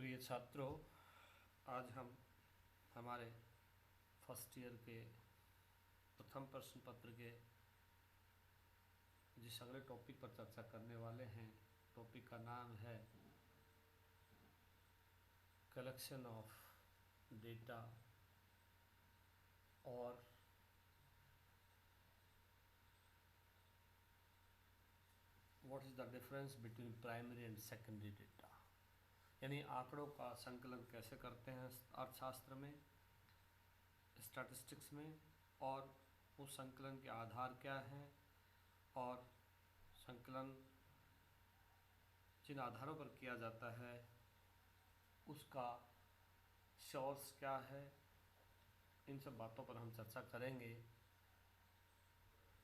प्रिय छात्रों, आज हम हमारे फर्स्ट ईयर के प्रथम प्रश्न पत्र के जिस अगले टॉपिक पर चर्चा करने वाले हैं, टॉपिक का नाम है कलेक्शन ऑफ डेटा और what is the difference between primary and secondary data, यानी आंकड़ों का संकलन कैसे करते हैं अर्थशास्त्र में, स्टैटिस्टिक्स में, और उस संकलन के आधार क्या हैं और संकलन जिन आधारों पर किया जाता है उसका सोर्स क्या है। इन सब बातों पर हम चर्चा करेंगे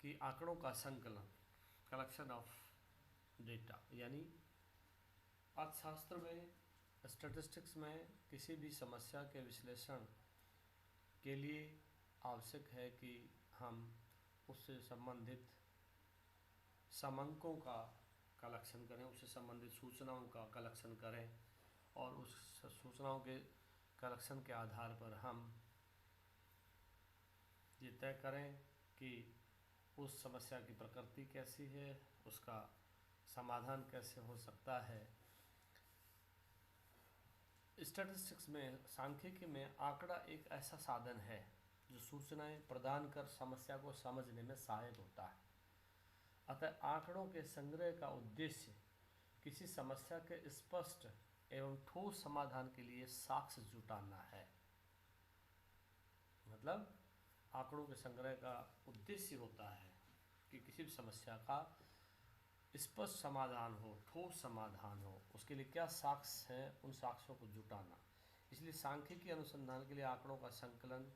कि आंकड़ों का संकलन, कलेक्शन ऑफ डेटा, यानी अर्थशास्त्र में, स्टैटिस्टिक्स में किसी भी समस्या के विश्लेषण के लिए आवश्यक है कि हम उससे संबंधित समंकों का कलेक्शन करें, उससे संबंधित सूचनाओं का कलेक्शन करें और उस सूचनाओं के कलेक्शन के आधार पर हम ये तय करें कि उस समस्या की प्रकृति कैसी है, उसका समाधान कैसे हो सकता है। स्टैटिस्टिक्स में, सांख्यिकी में आंकड़ा एक ऐसा साधन है जो सूचनाएं प्रदान कर समस्या को समझने में सहायक होता है। अतः आंकड़ों के संग्रह का उद्देश्य किसी समस्या के स्पष्ट एवं ठोस समाधान के लिए साक्ष्य जुटाना है। मतलब आंकड़ों के संग्रह का उद्देश्य होता है कि किसी भी समस्या का स्पष्ट समाधान हो, ठोस समाधान हो, उसके लिए क्या साक्ष्य हैं, उन साक्ष्यों को जुटाना। इसलिए सांख्यिकी अनुसंधान के लिए आंकड़ों का संकलन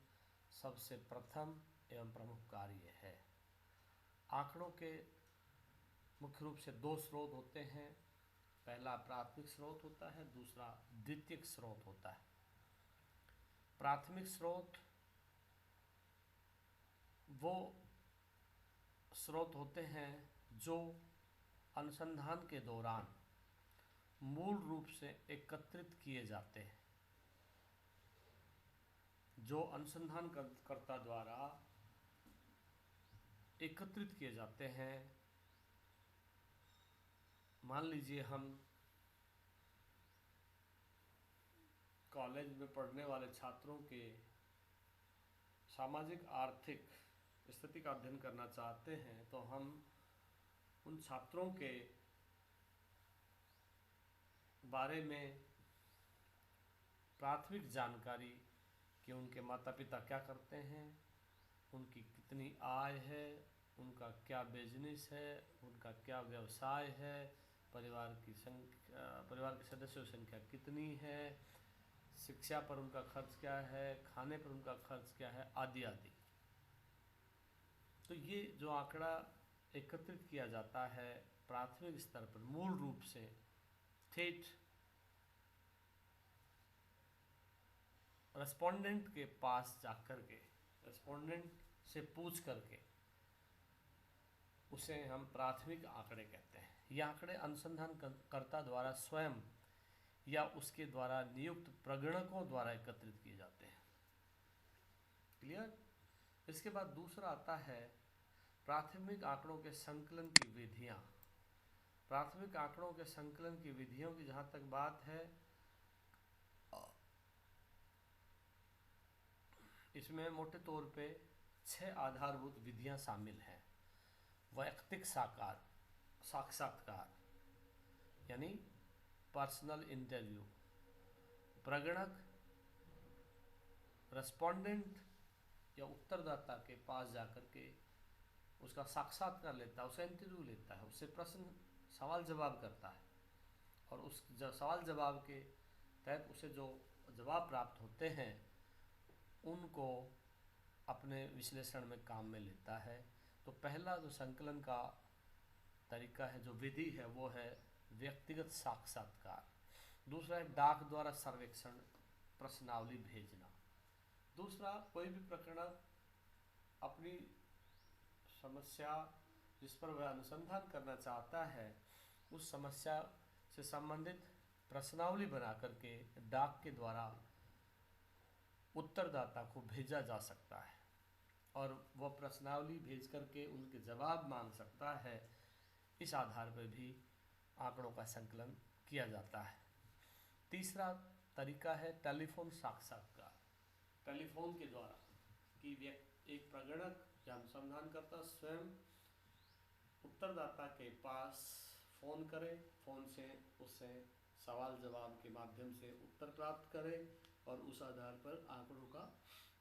सबसे प्रथम एवं प्रमुख कार्य है। आंकड़ों के मुख्य रूप से दो स्रोत होते हैं, पहला प्राथमिक स्रोत होता है, दूसरा द्वितीयक स्रोत होता है। प्राथमिक स्रोत वो स्रोत होते हैं जो अनुसंधान के दौरान मूल रूप से एकत्रित किए जाते हैं, जो अनुसंधानकर्ता द्वारा एकत्रित किए जाते हैं। मान लीजिए हम कॉलेज में पढ़ने वाले छात्रों के सामाजिक आर्थिक स्थिति का अध्ययन करना चाहते हैं, तो हम उन छात्रों के बारे में प्राथमिक जानकारी कि उनके माता पिता क्या करते हैं, उनकी कितनी आय है, उनका क्या बिजनेस है, उनका क्या व्यवसाय है, परिवार की सदस्यों की संख्या कितनी है, शिक्षा पर उनका खर्च क्या है, खाने पर उनका खर्च क्या है, आदि आदि। तो ये जो आंकड़ा एकत्रित किया जाता है प्राथमिक स्तर पर, मूल रूप से ठेठ रेस्पोंडेंट के पास जाकर के, रेस्पोंडेंट से पूछ करके, उसे हम प्राथमिक आंकड़े कहते हैं। ये आंकड़े अनुसंधानकर्ता द्वारा स्वयं या उसके द्वारा नियुक्त प्रगणकों द्वारा एकत्रित किए जाते हैं। क्लियर? इसके बाद दूसरा आता है प्राथमिक आंकड़ों के संकलन की विधियां। प्राथमिक आंकड़ों के संकलन की विधियों की जहां तक बात है, इसमें मोटे तौर पे 6 आधारभूत विधियां शामिल हैं। वैयक्तिक साक्षात्कार यानी पर्सनल इंटरव्यू, प्रगणक रेस्पोंडेंट या उत्तरदाता के पास जाकर के उसका साक्षात्कार लेता है, उससे इंटरव्यू लेता है, उससे प्रश्न सवाल जवाब करता है और उस सवाल जवाब के तहत उसे जो जवाब प्राप्त होते हैं उनको अपने विश्लेषण में काम में लेता है। तो पहला जो संकलन का तरीका है, जो विधि है, वो है व्यक्तिगत साक्षात्कार। दूसरा है डाक द्वारा सर्वेक्षण प्रश्नावली भेजना। दूसरा, कोई भी प्रकरण अपनी समस्या जिस पर वह अनुसंधान करना चाहता है, उस समस्या से संबंधित प्रश्नावली बना करके डाक के द्वारा उत्तरदाता को भेजा जा सकता है और वह प्रश्नावली भेज करके उनके जवाब मांग सकता है। इस आधार पर भी आंकड़ों का संकलन किया जाता है। तीसरा तरीका है टेलीफोन साक्षात्कार। टेलीफोन के द्वारा कि एक प्रगणक या अनुसंधानकर्ता स्वयं उत्तरदाता के पास फ़ोन करे, फ़ोन से उससे सवाल जवाब के माध्यम से उत्तर प्राप्त करे और उस आधार पर आंकड़ों का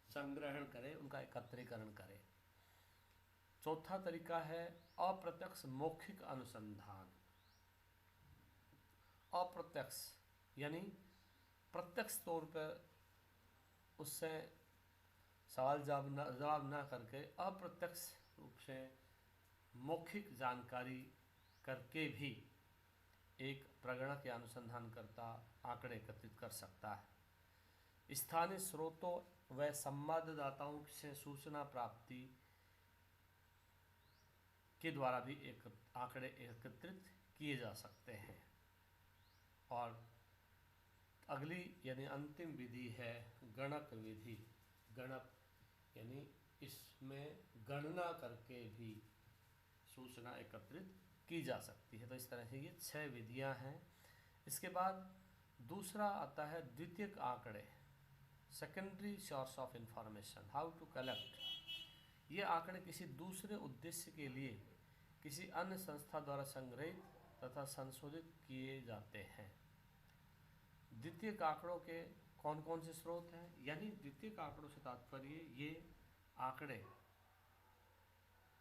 संग्रहण करे, उनका एकत्रीकरण करे। चौथा तरीका है अप्रत्यक्ष मौखिक अनुसंधान। अप्रत्यक्ष यानी प्रत्यक्ष तौर पर उससे सवाल जवाब ना करके अप्रत्यक्ष रूप से मौखिक जानकारी करके भी एक प्रगणक या अनुसंधानकर्ता आंकड़े एकत्रित कर सकता है। स्थानीय स्रोतों व संवाददाताओं से सूचना प्राप्ति के द्वारा भी एक आंकड़े एकत्रित किए जा सकते हैं। और अगली यानी अंतिम विधि है गणक विधि। गणक यानी इसमें गणना करके भी सूचना एकत्रित की जा सकती है। तो इस तरह से ये 6 विधियां हैं। इसके बाद दूसरा आता है द्वितीयक आंकड़े, secondary source of information, how to collect. ये आंकड़े किसी दूसरे उद्देश्य के लिए किसी अन्य संस्था द्वारा संग्रहित तथा संशोधित किए जाते हैं। द्वितीयक आंकड़ों के कौन कौन से स्रोत हैं, यानी द्वितीयक आंकड़ों से तात्पर्य ये आंकड़े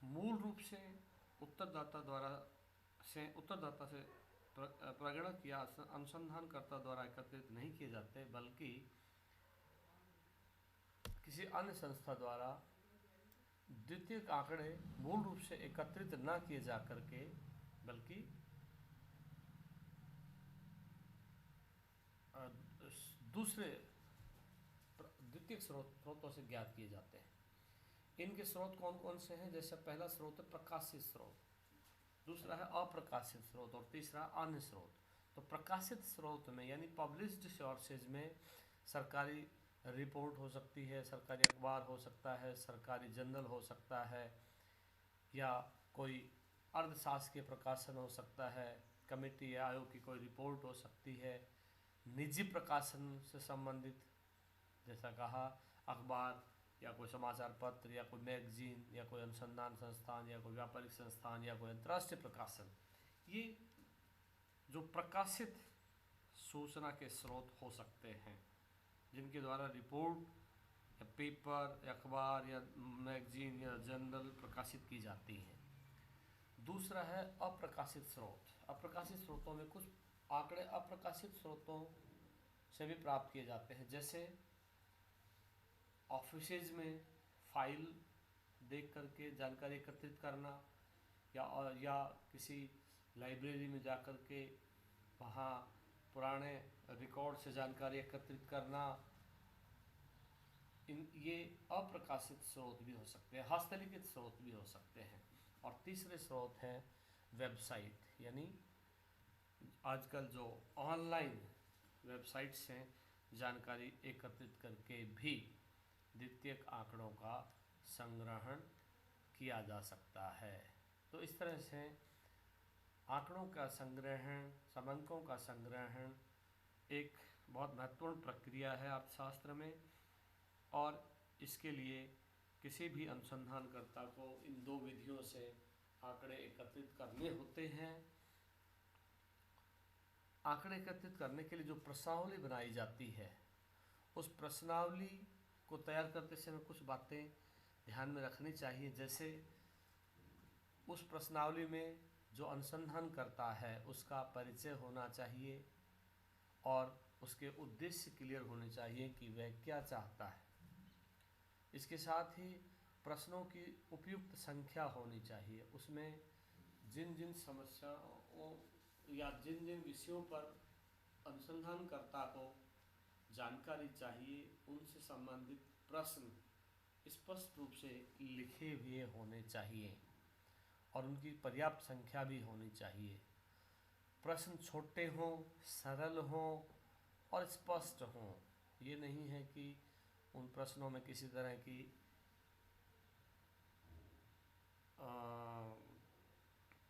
मूल रूप से उत्तरदाता से प्रगणक या अनुसंधानकर्ता द्वारा एकत्रित नहीं किए जाते, बल्कि किसी अन्य संस्था द्वारा द्वितीयक आंकड़े मूल रूप से एकत्रित न किए जा करके बल्कि दूसरे द्वितीयक स्रोतों से ज्ञात किए जाते हैं। इनके स्रोत कौन कौन से हैं? जैसे पहला स्रोत है प्रकाशित स्रोत, दूसरा है अप्रकाशित स्रोत और तीसरा अन्य स्रोत। तो प्रकाशित स्रोत में यानी पब्लिश्ड सोर्सेज में सरकारी रिपोर्ट हो सकती है, सरकारी अखबार हो सकता है, सरकारी जर्नल हो सकता है, या कोई अर्धशासकीय प्रकाशन हो सकता है, कमेटी या आयोग की कोई रिपोर्ट हो सकती है, निजी प्रकाशन से संबंधित जैसा कहा अखबार या कोई समाचार पत्र या कोई मैगजीन या कोई अनुसंधान संस्थान या कोई व्यापारिक संस्थान या कोई अंतर्राष्ट्रीय प्रकाशन। ये जो प्रकाशित सूचना के स्रोत हो सकते हैं जिनके द्वारा रिपोर्ट या पेपर या अखबार या मैगजीन या जर्नल प्रकाशित की जाती हैं। दूसरा है अप्रकाशित स्रोत। अप्रकाशित स्रोतों में कुछ आंकड़े अप्रकाशित स्रोतों से भी प्राप्त किए जाते हैं, जैसे ऑफिसेज में फाइल देख करके जानकारी एकत्रित करना या किसी लाइब्रेरी में जाकर के वहाँ पुराने रिकॉर्ड से जानकारी एकत्रित करना। ये अप्रकाशित स्रोत भी हो सकते हैं, हस्तलिखित स्रोत भी हो सकते हैं। और तीसरे स्रोत हैं वेबसाइट, यानी आजकल जो ऑनलाइन वेबसाइट्स हैं जानकारी एकत्रित करके भी द्वितीयक आंकड़ों का संग्रहण किया जा सकता है। तो इस तरह से आंकड़ों का संग्रहण, समंकों का संग्रहण एक बहुत महत्वपूर्ण प्रक्रिया है अर्थशास्त्र में, और इसके लिए किसी भी अनुसंधानकर्ता को इन 2 विधियों से आंकड़े एकत्रित करने होते हैं। आंकड़े एकत्रित करने के लिए जो प्रश्नावली बनाई जाती है, उस प्रश्नावली को तैयार करते समय कुछ बातें ध्यान में रखनी चाहिए। जैसे उस प्रश्नावली में जो अनुसंधान करता है उसका परिचय होना चाहिए और उसके उद्देश्य क्लियर होने चाहिए कि वह क्या चाहता है। इसके साथ ही प्रश्नों की उपयुक्त संख्या होनी चाहिए। उसमें जिन जिन समस्याओं या जिन जिन विषयों पर अनुसंधानकर्ता को जानकारी चाहिए उनसे संबंधित प्रश्न स्पष्ट रूप से लिखे हुए होने चाहिए और उनकी पर्याप्त संख्या भी होनी चाहिए। प्रश्न छोटे हों, सरल हों और स्पष्ट हों। ये नहीं है कि उन प्रश्नों में किसी तरह की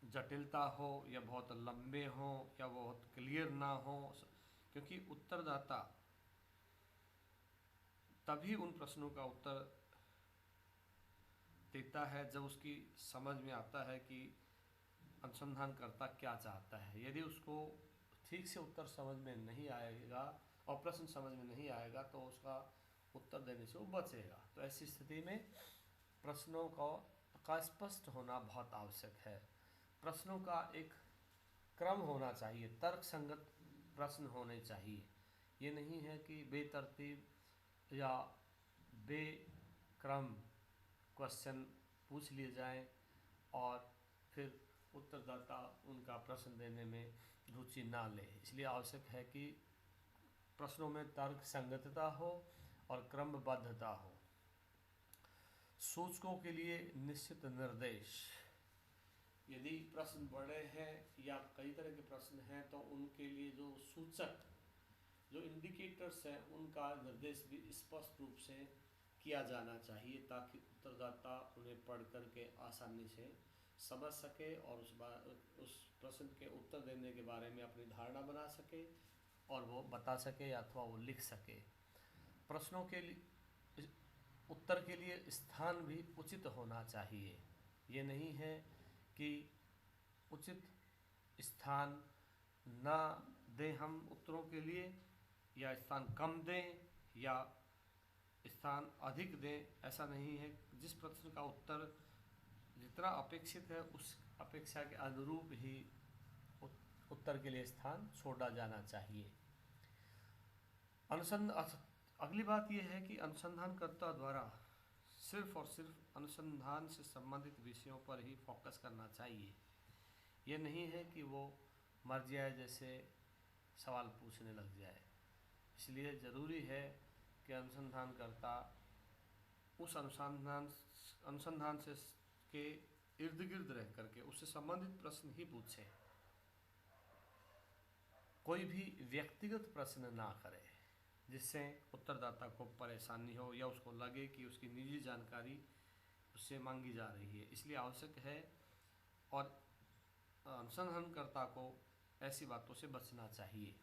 जटिलता हो या बहुत लंबे हों या बहुत क्लियर ना हो, क्योंकि उत्तरदाता तभी उन प्रश्नों का उत्तर देता है जब उसकी समझ में आता है कि अनुसंधानकर्ता क्या चाहता है। यदि उसको ठीक से उत्तर समझ में नहीं आएगा और प्रश्न समझ में नहीं आएगा तो उसका उत्तर देने से वो बचेगा। तो ऐसी स्थिति में प्रश्नों का स्पष्ट होना बहुत आवश्यक है। प्रश्नों का एक क्रम होना चाहिए, तर्क संगत प्रश्न होने चाहिए। ये नहीं है कि बेतरतीब या बेक्रम क्वेश्चन पूछ लिए जाएं और फिर उत्तरदाता उनका प्रश्न देने में रुचि ना ले। इसलिए आवश्यक है कि प्रश्नों में तर्क संगतता हो और क्रमबद्धता हो। सूचकों के लिए निश्चित निर्देश। यदि प्रश्न बड़े हैं या कई तरह के प्रश्न हैं तो उनके लिए जो सूचक, जो इंडिकेटर्स हैं, उनका निर्देश भी स्पष्ट रूप से किया जाना चाहिए ताकि उत्तरदाता उन्हें पढ़ करके आसानी से समझ सके और उस प्रश्न के उत्तर देने के बारे में अपनी धारणा बना सके और वो बता सके अथवा वो लिख सके। प्रश्नों के लिए उत्तर के लिए स्थान भी उचित होना चाहिए। ये नहीं है कि उचित स्थान ना दें हम उत्तरों के लिए, या स्थान कम दें या स्थान अधिक दें। ऐसा नहीं है। जिस प्रश्न का उत्तर जितना अपेक्षित है उस अपेक्षा के अनुरूप ही उत्तर के लिए स्थान छोड़ा जाना चाहिए। अगली बात यह है कि अनुसंधानकर्ता द्वारा सिर्फ और सिर्फ अनुसंधान से संबंधित विषयों पर ही फोकस करना चाहिए। ये नहीं है कि वो मर्जी आए जैसे सवाल पूछने लग जाए। इसलिए ज़रूरी है कि अनुसंधानकर्ता उस अनुसंधान से के इर्द गिर्द रह करके उससे संबंधित प्रश्न ही पूछे। कोई भी व्यक्तिगत प्रश्न ना करे जिससे उत्तरदाता को परेशानी हो या उसको लगे कि उसकी निजी जानकारी उससे मांगी जा रही है। इसलिए आवश्यक है और अनुसंधानकर्ता को ऐसी बातों से बचना चाहिए।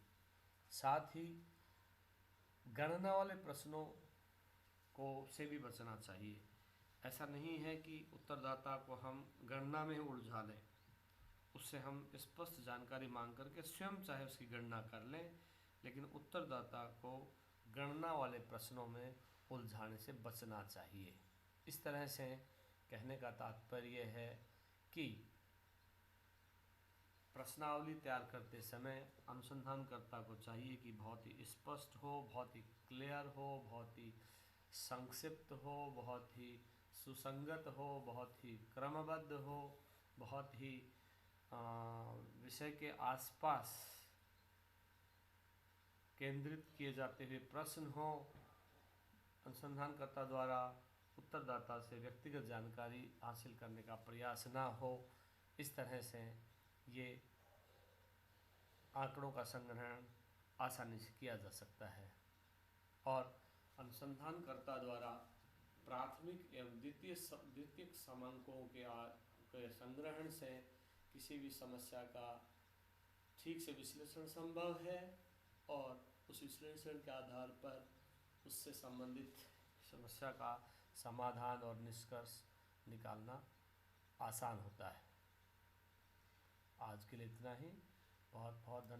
साथ ही गणना वाले प्रश्नों को से भी बचना चाहिए। ऐसा नहीं है कि उत्तरदाता को हम गणना में उलझा लें, उससे हम स्पष्ट जानकारी मांग करके स्वयं चाहे उसकी गणना कर लें, लेकिन उत्तरदाता को गणना वाले प्रश्नों में उलझाने से बचना चाहिए। इस तरह से कहने का तात्पर्य है कि प्रश्नावली तैयार करते समय अनुसंधानकर्ता को चाहिए कि बहुत ही स्पष्ट हो, बहुत ही क्लियर हो, बहुत ही संक्षिप्त हो, बहुत ही सुसंगत हो, बहुत ही क्रमबद्ध हो, बहुत ही विषय के आसपास केंद्रित किए जाते हुए प्रश्न हो। अनुसंधानकर्ता द्वारा उत्तरदाता से व्यक्तिगत जानकारी हासिल करने का प्रयास ना हो। इस तरह से ये आंकड़ों का संग्रहण आसानी से किया जा सकता है और अनुसंधानकर्ता द्वारा प्राथमिक एवं द्वितीयक समांकों के संग्रहण से किसी भी समस्या का ठीक से विश्लेषण संभव है और उस विश्लेषण के आधार पर उससे संबंधित समस्या का समाधान और निष्कर्ष निकालना आसान होता है। आज के लिए इतना ही। बहुत बहुत धन्यवाद।